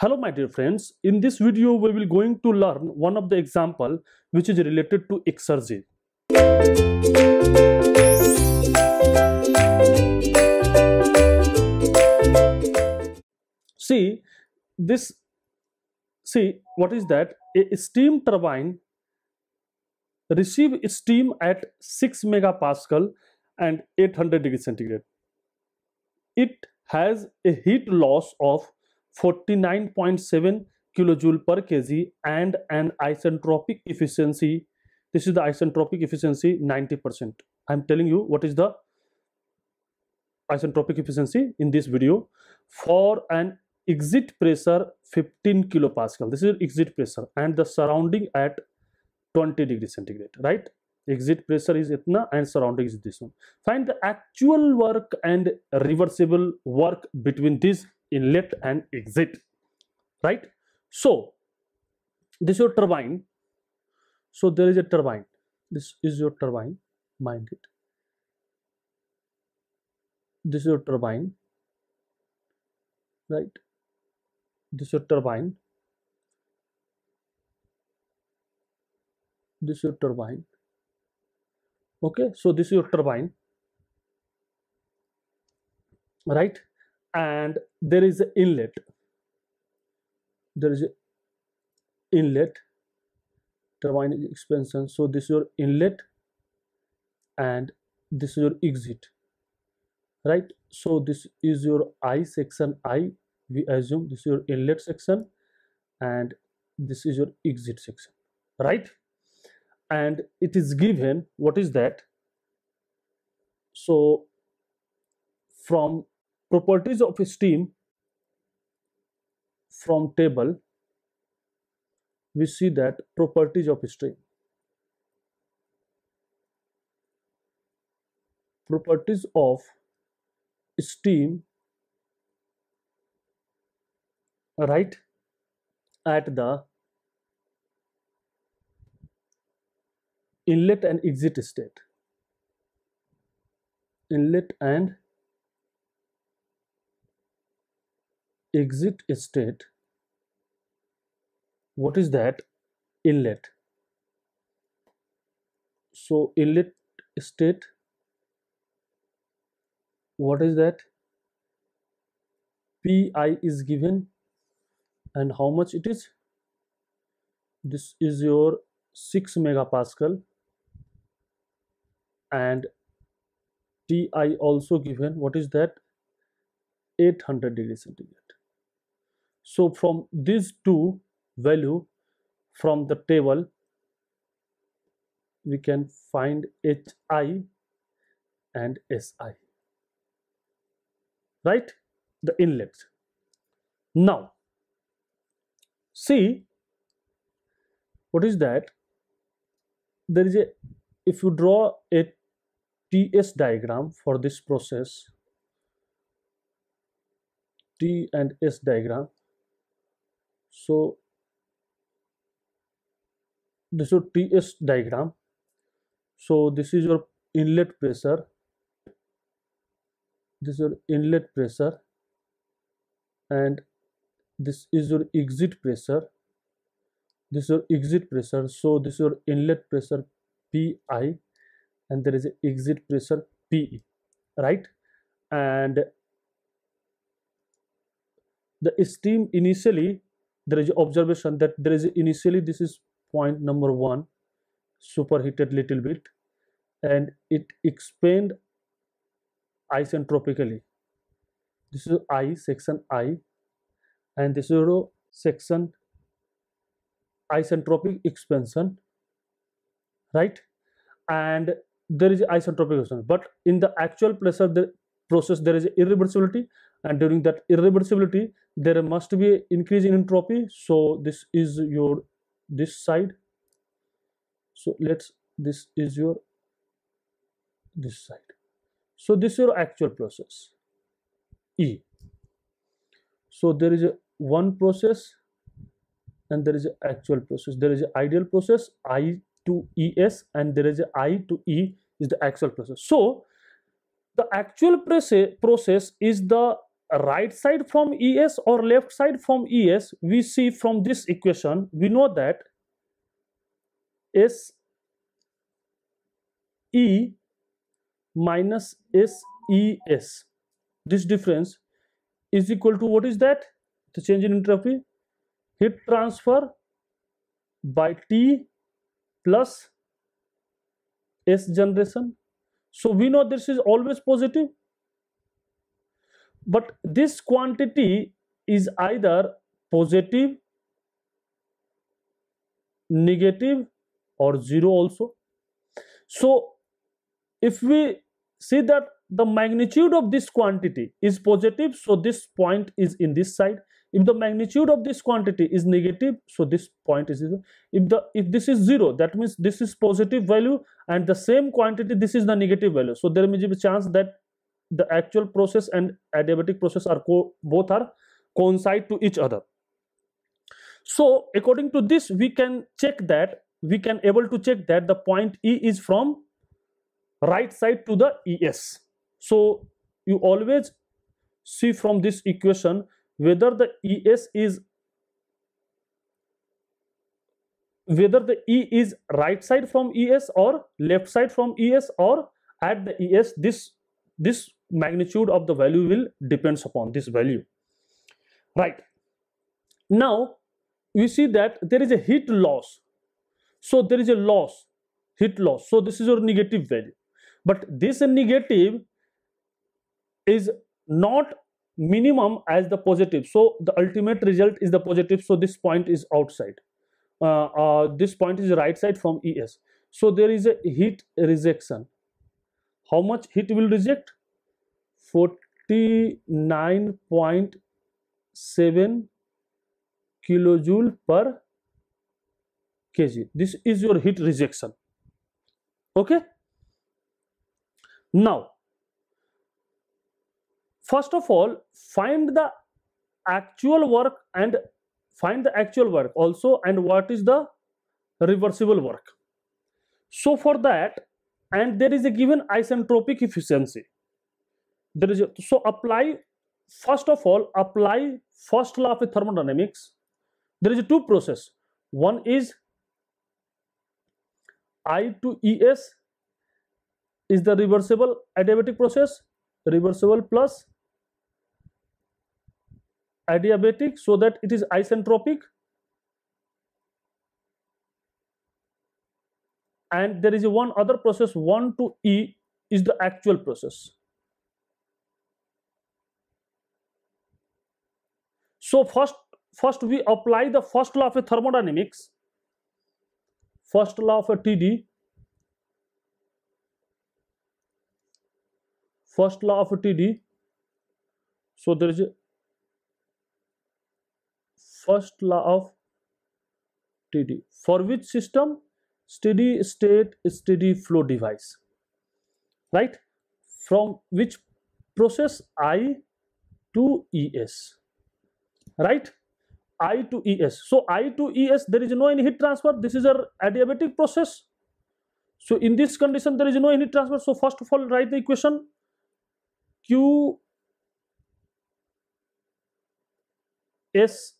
Hello my dear friends, in this video we will going to learn one of the example which is related to exergy. See this, see what is that? A steam turbine receive steam at 6 megapascal and 800 degrees centigrade. It has a heat loss of 49.7 kilojoule per kg and an isentropic efficiency. This is the isentropic efficiency 90%. I'm telling you what is the isentropic efficiency in this video. For an exit pressure 15 kilopascal, this is exit pressure, and the surrounding at 20 degrees centigrade, right? Exit pressure is itna and surrounding is this one. Find the actual work and reversible work between this inlet and exit, right? So this is your turbine. So there is a turbine. This is your turbine, mind it. This is your turbine, right? This is your turbine. This is your turbine. Okay, so this is your turbine, right? And there is an inlet. There is an inlet. Turbine is expansion. So this is your inlet and this is your exit, right? So this is your I section. I, we assume this is your inlet section and this is your exit section, right? And it is given, what is that? So from properties of steam, from table we see that properties of steam. Properties of steam, right, at the inlet and exit state. Inlet and exit state. What is that? Inlet. So inlet state, what is that? Pi is given, and how much it is? This is your 6 megapascal, and Ti also given, what is that? 800 degrees centigrade. So from these two value from the table we can find Hi and Si, right? The inlet. Now see what is that? There is a, if you draw a TS diagram for this process, T and S diagram. So this is your TS diagram. So this is your inlet pressure. This is your inlet pressure, and this is your exit pressure. This is your exit pressure. So this is your inlet pressure Pi, and there is an exit pressure Pe, right? And the steam initially, there is observation that there is initially, this is point number 1, superheated little bit, and it expand isentropically. This is I section I, and this is your section isentropic expansion, right? And there is isentropic expansion, but in the actual pressure the process there is irreversibility, and during that irreversibility there must be an increase in entropy. So this is your this side. So let's, this is your this side. So this is your actual process E. So there is a one process and there is an actual process. There is an ideal process I to ES, and there is a I to E is the actual process. So the actual process is the right side from ES or left side from ES, we see from this equation, we know that SE minus SES, this difference is equal to, what is that? The change in entropy, heat transfer by T plus S generation. So we know this is always positive, but this quantity is either positive, negative, or zero also. So if we see that the magnitude of this quantity is positive, so this point is in this side. If the magnitude of this quantity is negative, so this point is zero. If this is zero, that means this is positive value, and the same quantity, this is the negative value. So there may be a chance that the actual process and adiabatic process are both are coincide to each other. So according to this, we can able to check that the point E is from right side to the ES. So you always see from this equation whether the ES is, whether the E is right side from ES or left side from ES, or at the ES, this magnitude of the value will depends upon this value, right? Now we see that there is a heat loss, so there is a loss, heat loss, so this is your negative value, but this negative is not minimum as the positive, so the ultimate result is the positive, so this point is outside, this point is right side from ES, so there is a heat rejection. How much heat will reject? 49.7 kilojoule per kg. This is your heat rejection. Okay. Now, first of all, find the actual work also, and what is the reversible work. So for that, and there is a given isentropic efficiency. There is so apply, first of all, apply first law of thermodynamics. There is two process. One is I to ES is the reversible adiabatic process, reversible plus adiabatic, so that it is isentropic, and there is one other process, 1 to E is the actual process. So first we apply the first law of thermodynamics, first law of TD, first law of TD. So there is a first law of TD, for which system? Steady state steady flow device, right? From which process? I to ES, right? I to ES. So I to ES, there is no any heat transfer. This is a adiabatic process. So in this condition, there is no any heat transfer. So first of all, write the equation Q S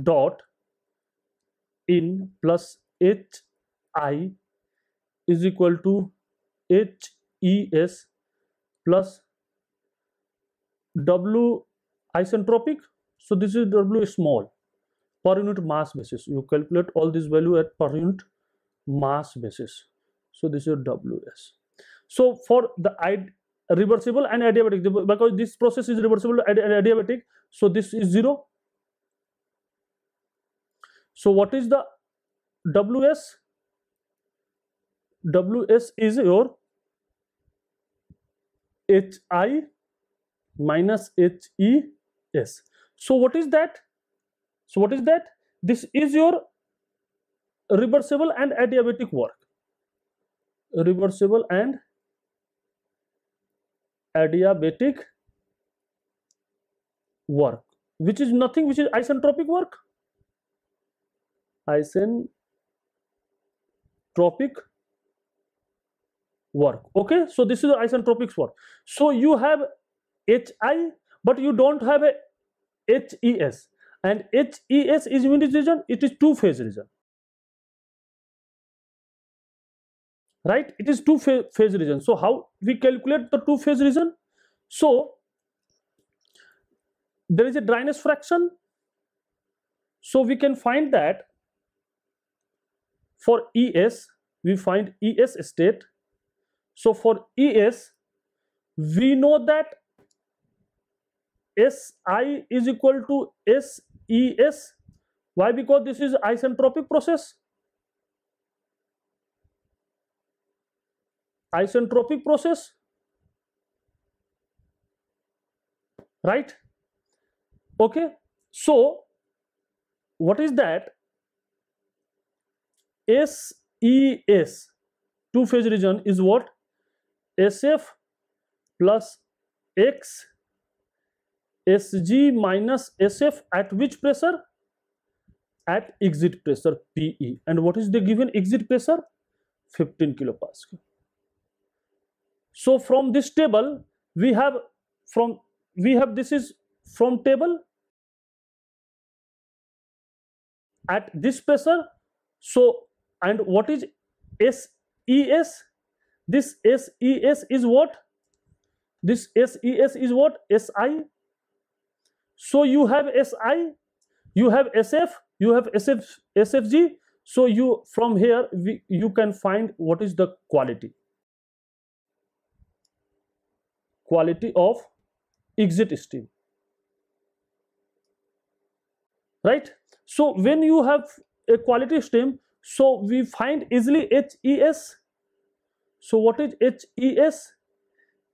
dot in plus H I is equal to HES plus W isentropic. So this is W small, per unit mass basis. You calculate all this value at per unit mass basis. So this is WS. So for the reversible and adiabatic, because this process is reversible and adiabatic, so this is 0. So what is the WS? WS is your HI minus HES. So what is that? So what is that? This is your reversible and adiabatic work. Reversible and adiabatic work, which is nothing, which is isentropic work. Isentropic work. Okay, so this is the isentropic work. So you have HI but you don't have a HES, and HES is unit region, it is two-phase region, right? It is two-phase region. So how we calculate the two-phase region? So there is a dryness fraction, so we can find that for ES, we find ES state. So for ES, we know that SI is equal to SES. Why? Because this is isentropic process. Isentropic process, right? Okay, so what is that? SES, two-phase region, is what? SF plus X SG minus SF at which pressure? At exit pressure PE. And what is the given exit pressure? 15 kilopascal. So from this table we have this is from table at this pressure. So, and what is SES? This SES is what? This SES is what? SI. So you have SI, you have SF, you have SFG. So you, from here you can find what is the quality of exit stream, right? So when you have a quality stream, so we find easily HES. So what is HES?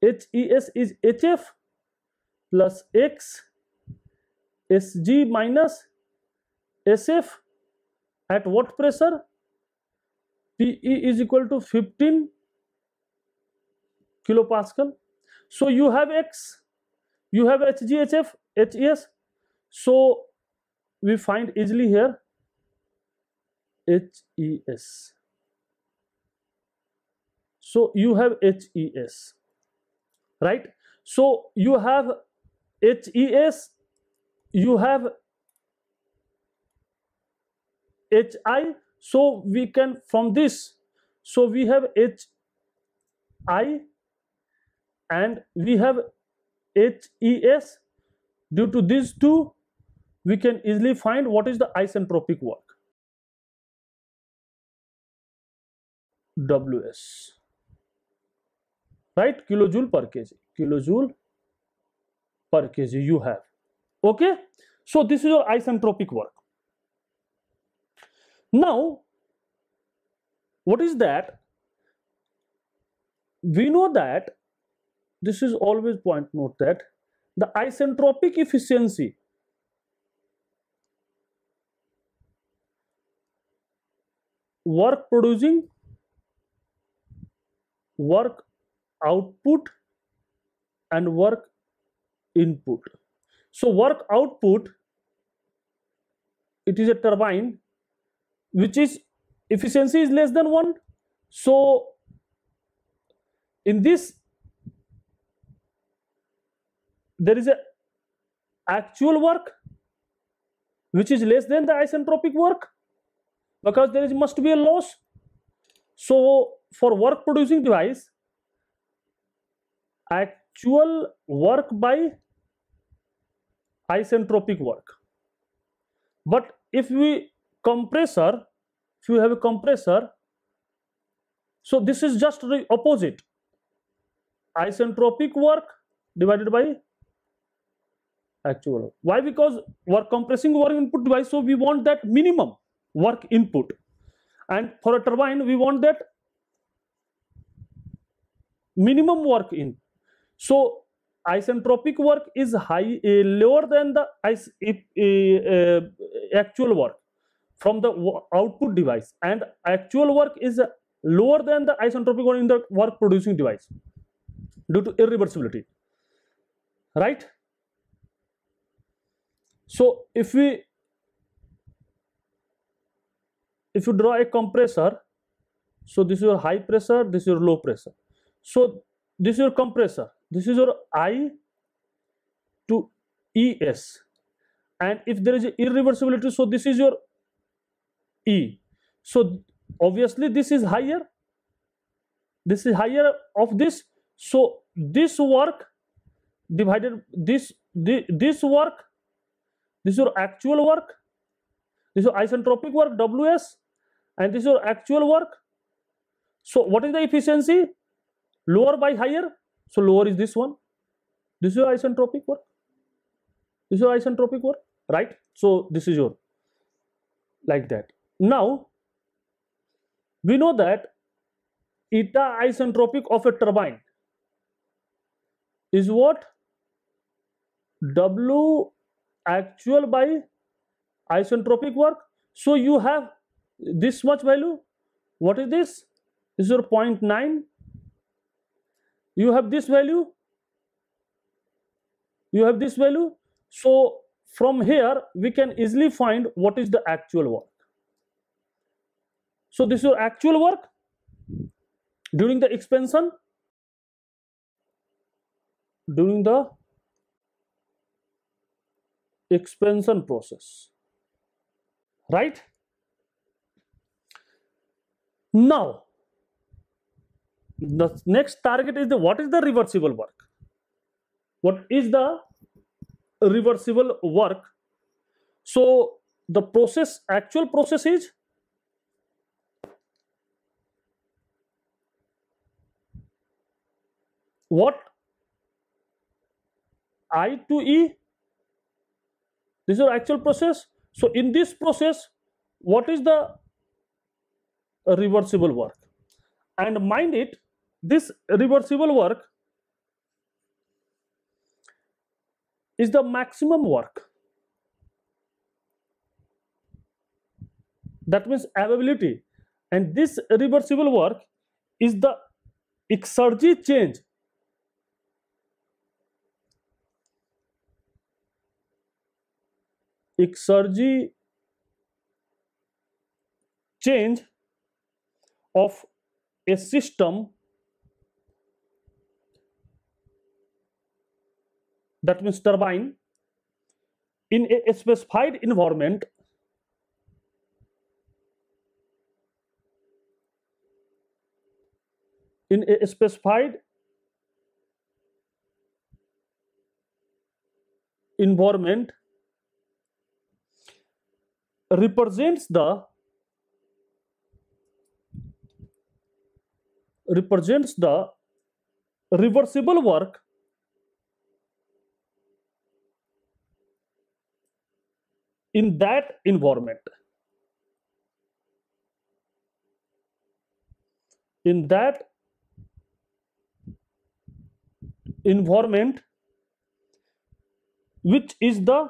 HES is HF plus X SG minus SF at what pressure? PE is equal to 15 kilopascal. So you have X, you have HG, HF, HES. So we find easily here HES. So you have HES, right? So you have HES, you have HI. So we can, from this, so we have HI and we have HES. Due to these two, we can easily find what is the isentropic work, WS, right? Kilojoule per kg, kilojoule per kg you have. Okay, so this is your isentropic work. Now what is that? We know that this is always point note that the isentropic efficiency work producing, work output and work input. So work output, it is a turbine which is efficiency is less than 1. So in this there is a actual work which is less than the isentropic work, because there must be a loss. So for work producing device, actual work by isentropic work. But if we compressor, if you have a compressor, so this is just the opposite, isentropic work divided by actual work. Why? Because work compressing work input device, so we want that minimum work input, and for a turbine we want that minimum work in. So isentropic work is lower than the actual work from the output device, and actual work is lower than the isentropic work in the work producing device due to irreversibility, right? So if you draw a compressor, so this is your high pressure, this is your low pressure. So this is your compressor, this is your I, to Es, and if there is irreversibility, so this is your E. So obviously this is higher, this is higher of this, so this work divided this work, this is your actual work, this is your isentropic work Ws, and this is your actual work. So what is the efficiency? Lower by higher, so lower is this one. This is your isentropic work, this is your isentropic work, right? So this is your, like that. Now we know that eta isentropic of a turbine is what? W actual by isentropic work. So you have this much value. What is this? This is your 0.9. You have this value, you have this value. So from here we can easily find what is the actual work. So this is your actual work during the expansion, during the expansion process, right? Now the next target is what is the reversible work? What is the reversible work? So the process, actual process is what? I to E. This is your actual process. So in this process, what is the reversible work? And mind it, this reversible work is the maximum work. That means availability. And this reversible work is the exergy change. Exergy change of a system, that means turbine, in a specified environment, in a specified environment, represents the reversible work in that environment. In that environment, which is the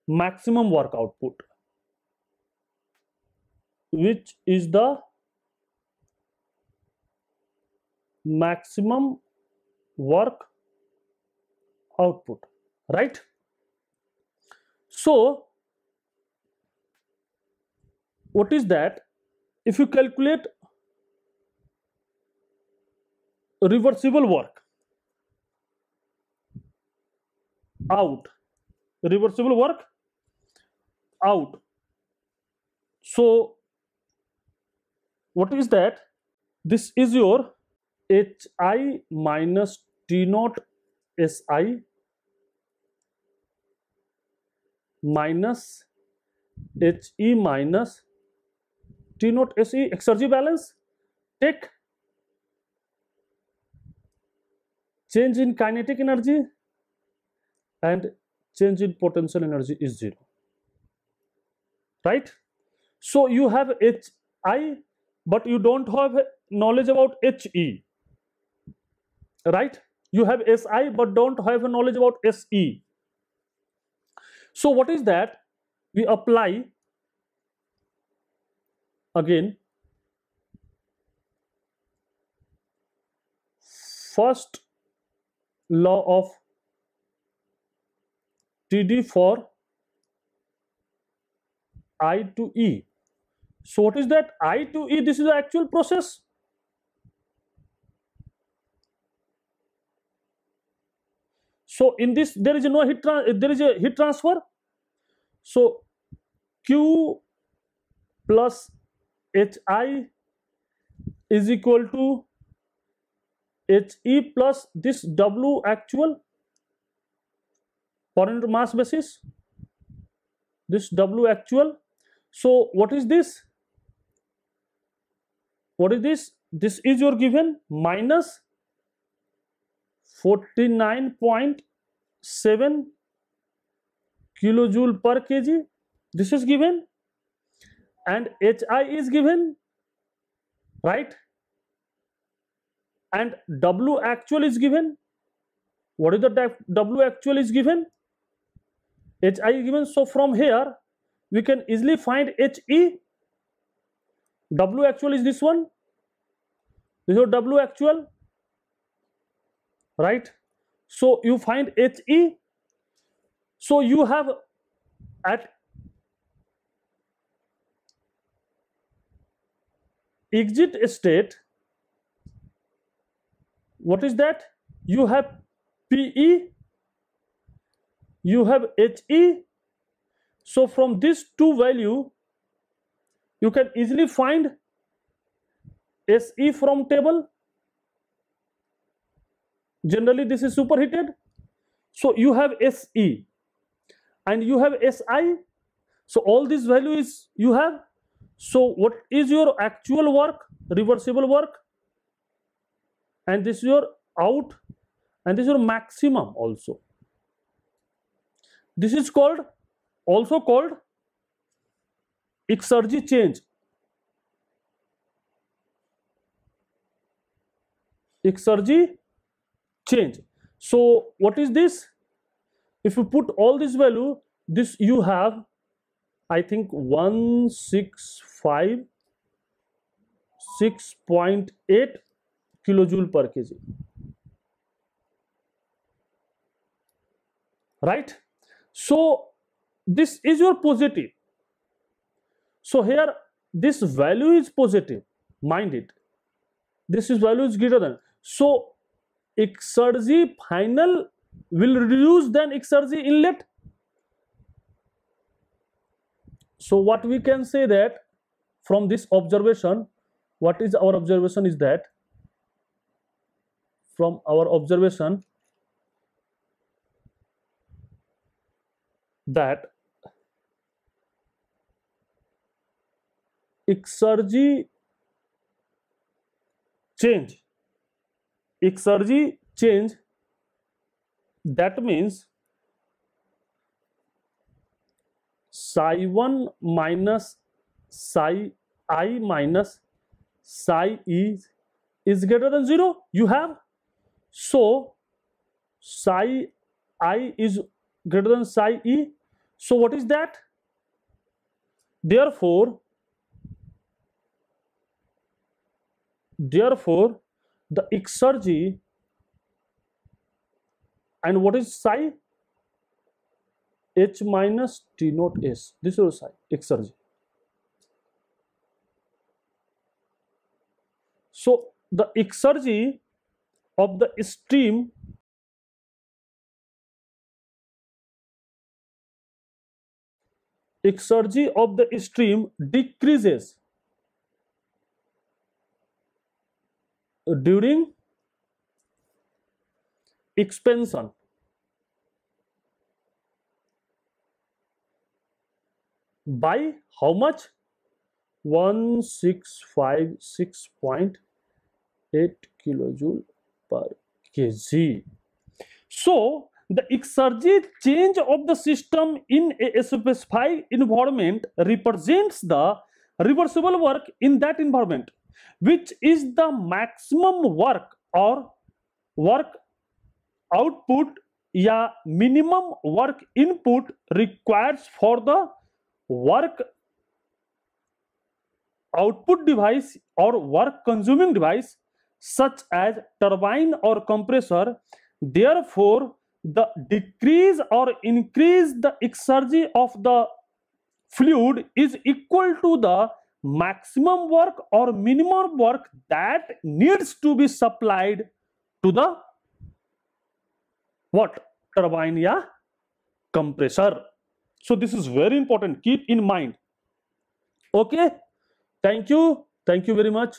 maximum work output, which is the maximum work output, right? So what is that? If you calculate reversible work out, reversible work out, so what is that? This is your Hi minus T naught Si minus He minus T naught Se, exergy balance. Take change in kinetic energy and change in potential energy is 0, right? So you have Hi, but you don't have knowledge about He, right? You have Si but don't have knowledge about Se. So what is that? We apply again first law of TD for I to E. So what is that? I to E, this is the actual process. So in this there is no there is a heat transfer. So Q plus HI is equal to HE plus this W actual per unit mass basis, this W actual. So what is this? What is this? This is your given minus 49.7 kilojoule per kg. This is given, and HI is given, right? And W actual is given. What is the W actual is given? HI is given. So from here we can easily find HE. W actual is this one. This is W actual, right? So you find HE. So you have at exit state, what is that? You have PE, you have HE. So from these two value you can easily find SE from table. Generally this is superheated. So you have SE and you have SI. So all these values you have. So what is your actual work? Reversible work. And this is your out, and this is your maximum also. This is called, also called exergy change. Exergy change. So what is this? If you put all this value, this you have, I think 165.6.8 kilojoule per kg, right? So this is your positive. So here this value is positive, mind it, this is value is greater than. So exergy final will reduce than exergy inlet. So what we can say that from this observation, what is our observation is that from our observation that exergy change, that means psi 1 minus psi I minus psi E is greater than 0. You have, so psi I is greater than psi E. So what is that? Therefore the exergy, and what is psi? H minus T naught S. This is psi, exergy. So the exergy of the stream decreases during expansion. By how much? 1656.8 kilojoule per kg. So the exergy change of the system in a specified environment represents the reversible work in that environment, which is the maximum work or work output या minimum work input requires for the work output device or work consuming device such as turbine or compressor. Therefore the decrease or increase the exergy of the fluid is equal to the maximum work or minimum work that needs to be supplied to the what? Turbine या compressor. So this is very important. Keep in mind. Okay. Thank you very much.